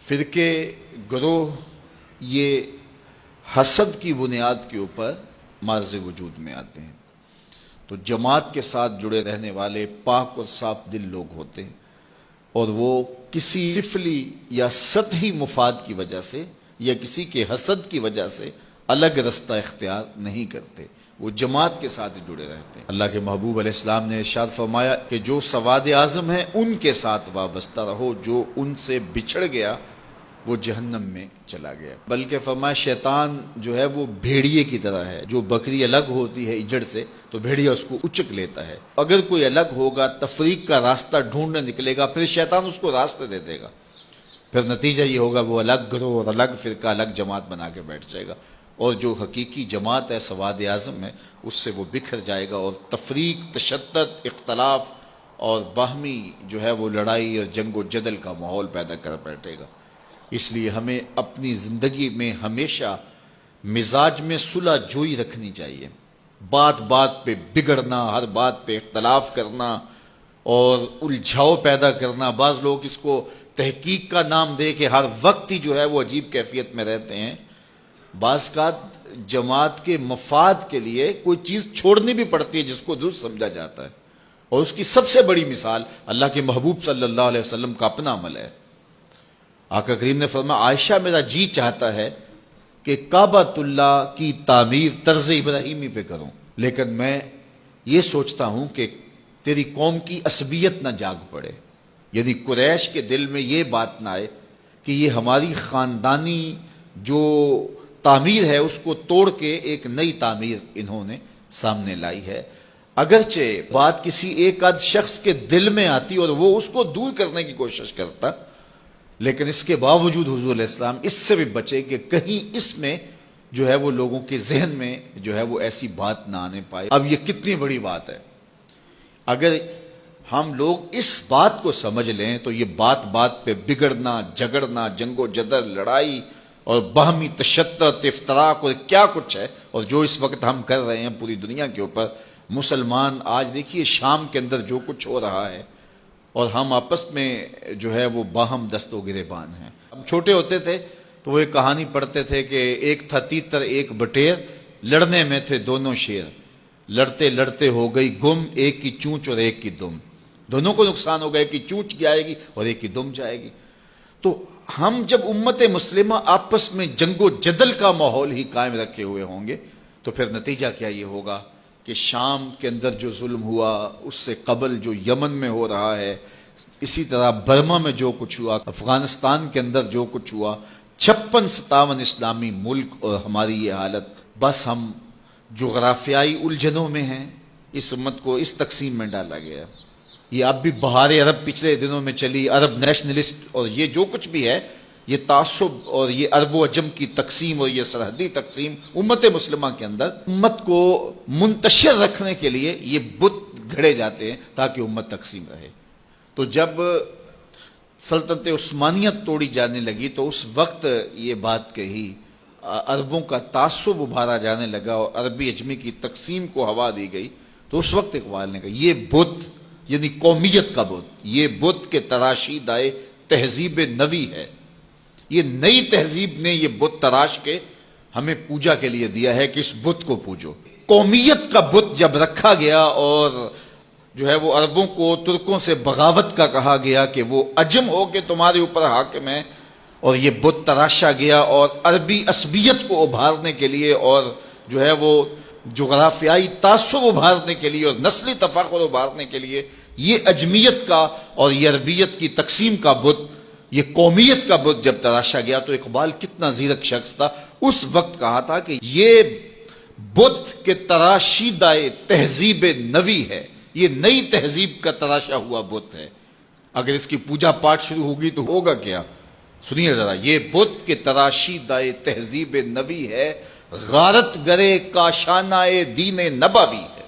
فرقے گروہ یہ حسد کی بنیاد کے اوپر معرض وجود میں آتے ہیں، تو جماعت کے ساتھ جڑے رہنے والے پاک اور صاف دل لوگ ہوتے ہیں، اور وہ کسی سفلی یا سطحی مفاد کی وجہ سے یا کسی کے حسد کی وجہ سے الگ رستہ اختیار نہیں کرتے، وہ جماعت کے ساتھ جڑے رہتے ہیں۔ اللہ کے محبوب علیہ السلام نے ارشاد فرمایا کہ جو سواد اعظم ہیں ان کے ساتھ وابستہ رہو، جو ان سے بچھڑ گیا وہ جہنم میں چلا گیا۔ بلکہ فرمایا شیطان جو ہے وہ بھیڑیے کی طرح ہے، جو بکری الگ ہوتی ہے اجڑ سے تو بھیڑیا اس کو اچک لیتا ہے، اگر کوئی الگ ہوگا تفریق کا راستہ ڈھونڈنے نکلے گا، پھر شیطان اس کو راستے دے دے گا، پھر نتیجہ یہ ہوگا وہ الگ گروہ اور الگ فرقہ الگ جماعت بنا کے بیٹھ جائے گا، اور جو حقیقی جماعت ہے سواد اعظم ہے اس سے وہ بکھر جائے گا، اور تفریق، تشدد، اختلاف اور باہمی جو ہے وہ لڑائی اور جنگ و جدل کا ماحول پیدا کر بیٹھے گا۔ اس لیے ہمیں اپنی زندگی میں ہمیشہ مزاج میں صلح جوئی رکھنی چاہیے، بات بات پہ بگڑنا، ہر بات پہ اختلاف کرنا اور الجھاؤ پیدا کرنا، بعض لوگ اس کو تحقیق کا نام دے کے ہر وقت ہی جو ہے وہ عجیب کیفیت میں رہتے ہیں۔ بعض کا جماعت کے مفاد کے لیے کوئی چیز چھوڑنی بھی پڑتی ہے جس کو درست سمجھا جاتا ہے، اور اس کی سب سے بڑی مثال اللہ کے محبوب صلی اللہ علیہ وسلم کا اپنا عمل ہے۔ آقا کریم نے فرمایا عائشہ میرا جی چاہتا ہے کہ کعبۃ اللہ کی تعمیر طرز ابراہیمی پہ کروں، لیکن میں یہ سوچتا ہوں کہ تیری قوم کی عصبیت نہ جاگ پڑے، یعنی قریش کے دل میں یہ بات نہ آئے کہ یہ ہماری خاندانی جو تعمیر ہے اس کو توڑ کے ایک نئی تعمیر انہوں نے سامنے لائی ہے۔ اگرچہ بات کسی ایک آدھ شخص کے دل میں آتی اور وہ اس کو دور کرنے کی کوشش کرتا، لیکن اس کے باوجود حضور علیہ السلام اس سے بھی بچے کہ کہیں اس میں جو ہے وہ لوگوں کے ذہن میں جو ہے وہ ایسی بات نہ آنے پائے۔ اب یہ کتنی بڑی بات ہے، اگر ہم لوگ اس بات کو سمجھ لیں تو یہ بات بات پہ بگڑنا، جھگڑنا، جنگ و جدل، لڑائی اور باہمی تشدد، افتراق اور کیا کچھ ہے، اور جو اس وقت ہم کر رہے ہیں پوری دنیا کے اوپر، مسلمان آج دیکھیے شام کے اندر جو کچھ ہو رہا ہے، اور ہم آپس میں جو ہے وہ باہم دست و گریبان ہیں۔ ہم چھوٹے ہوتے تھے تو وہ ایک کہانی پڑھتے تھے کہ ایک تھا تیتر ایک بٹیر، لڑنے میں تھے دونوں شیر، لڑتے لڑتے ہو گئی گم، ایک کی چونچ اور ایک کی دم، دونوں کو نقصان ہو گیا، ایک کی چونچ جائے گی اور ایک کی دم جائے گی۔ تو ہم جب امت مسلمہ آپس میں جنگ و جدل کا ماحول ہی قائم رکھے ہوئے ہوں گے تو پھر نتیجہ کیا یہ ہوگا کہ شام کے اندر جو ظلم ہوا، اس سے قبل جو یمن میں ہو رہا ہے، اسی طرح برما میں جو کچھ ہوا، افغانستان کے اندر جو کچھ ہوا، 56-57 اسلامی ملک اور ہماری یہ حالت، بس ہم جغرافیائی الجھنوں میں ہیں۔ اس امت کو اس تقسیم میں ڈالا گیا ہے۔ یہ اب بھی بہار عرب پچھلے دنوں میں چلی، عرب نیشنلسٹ اور یہ جو کچھ بھی ہے، یہ تعصب اور یہ عرب و عجم کی تقسیم اور یہ سرحدی تقسیم امت مسلمہ کے اندر امت کو منتشر رکھنے کے لیے یہ بت گھڑے جاتے ہیں تاکہ امت تقسیم رہے۔ تو جب سلطنت عثمانیت توڑی جانے لگی تو اس وقت یہ بات کہی، عربوں کا تعصب ابھارا جانے لگا اور عربی عجمی کی تقسیم کو ہوا دی گئی، تو اس وقت اقبال نے کہا یہ بت یعنی قومیت کا بت، یہ بت کے تراشی دائے تہذیب نوی ہے، یہ نئی تہذیب نے یہ بت تراش کے ہمیں پوجا کے لیے دیا ہے کہ اس بت کو پوجو۔ قومیت کا بت جب رکھا گیا اور جو ہے وہ عربوں کو ترکوں سے بغاوت کا کہا گیا کہ وہ عجم ہو کے تمہارے اوپر حاکم ہے، اور یہ بت تراشا گیا اور عربی عصبیت کو ابھارنے کے لیے اور جو ہے وہ جغرافیائی تعصب ابھارنے کے لیے اور نسلی تفاخر ابھارنے کے لیے یہ عجمیت کا اور یہ عربیت کی تقسیم کا بت، یہ قومیت کا بت جب تراشا گیا تو اقبال کتنا زیرک شخص تھا، اس وقت کہا تھا کہ یہ بت کے تراشیدہ تہذیب نوی ہے، یہ نئی تہذیب کا تراشا ہوا بت ہے، اگر اس کی پوجا پاٹ شروع ہوگی تو ہوگا کیا؟ سنیے ذرا، یہ بت کے تراشیدہ تہذیب نوی ہے، غارت گرے کاشانہ دین نبوی ہے۔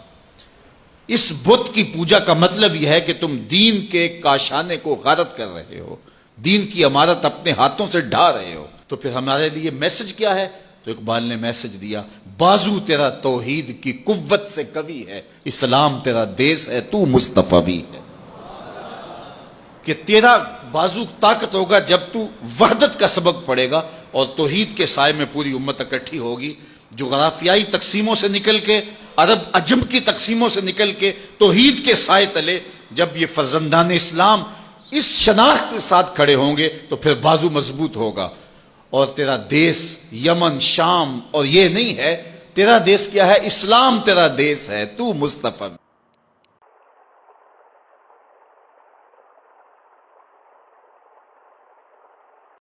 اس بت کی پوجا کا مطلب یہ ہے کہ تم دین کے کاشانے کو غارت کر رہے ہو، دین کی عمارت اپنے ہاتھوں سے ڈھا رہے ہو۔ تو پھر ہمارے لیے میسج کیا ہے؟ تو اقبال نے میسج دیا، بازو تیرا توحید کی قوت سے قوی ہے، اسلام تیرا دیس ہے تو مصطفی ہے، کہ تیرا بازو طاقت ہوگا جب تو وحدت کا سبق پڑھے گا اور توحید کے سائے میں پوری امت اکٹھی ہوگی. جغرافیائی تقسیموں سے نکل کے، عرب عجم کی تقسیموں سے نکل کے توحید کے سائے تلے جب یہ فرزندان اسلام اس شناخت کے ساتھ کھڑے ہوں گے تو پھر بازو مضبوط ہوگا. اور تیرا دیس یمن، شام اور یہ نہیں ہے، تیرا دیس کیا ہے؟ اسلام تیرا دیس ہے، تو مصطفی.